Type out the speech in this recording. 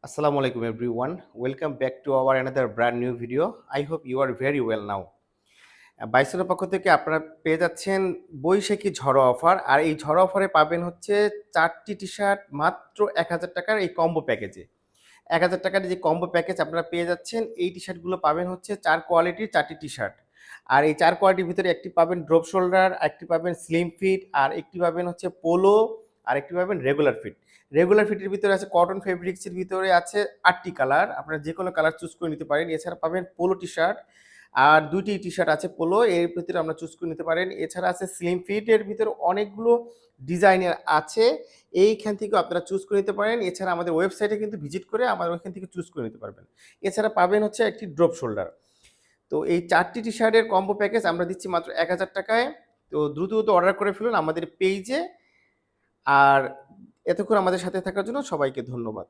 Assalamu alaikum everyone. Welcome back to our another brand new video. I hope you are very well now. বাইসনের পক্ষ থেকে আপনারা পেয়ে যাচ্ছেন বৈশাখী ঝড়ো অফার। আর এই ঝড়ো অফারে পাবেন হচ্ছে ৪ টি টি-শার্ট মাত্র ৳১,০০০ এই কম্বো প্যাকেজে। ৳১,০০০ যে কম্বো প্যাকেজ আপনারা পেয়ে যাচ্ছেন, এই টি-শার্টগুলো পাবেন হচ্ছে ৪ কোয়ালিটির ৪ টি টি-শার্ট। আর এই ৪ কোয়ালিটির ভিতরে একটি পাবেন ড্রপ শোল্ডার, একটি পাবেন স্লিম ফিট, আর একটি পাবেন হচ্ছে পোলো, আর একটি পাবেন রেগুলার ফিট। রেগুলার ফিটের ভিতরে আছে কটন ফেব্রিক্সের ভিতরে আছে ৮ টি কালার। আপনারা যেকোনো কালার চুজ করে নিতে পারেন। এছাড়া পাবেন পোলো টি-শার্ট, আর ২ টি টি-শার্ট আছে পোলো, এর ভিতরে আমরা চুজ করে নিতে পারেন। এছাড়া আছে স্লিম ফিটের ভিতরে অনেকগুলো ডিজাইনের আছে। এইখান থেকেও আপনারা চুজ করে নিতে পারেন। এছাড়া আমাদের ওয়েবসাইটে কিন্তু ভিজিট করে আমাদের ওইখান থেকে চুজ করে নিতে পারবেন। এছাড়া পাবেন হচ্ছে একটি ড্রপ শোল্ডার। তো এই ৪ টি টি-শার্টের কম্বো প্যাকেজ আমরা দিচ্ছি মাত্র ৳১,০০০ য়। তো দ্রুত অর্ডার করে ফেলুন আমাদের পেইজে। আর এতক্ষণ আমাদের সাথে থাকার জন্য সবাইকে ধন্যবাদ।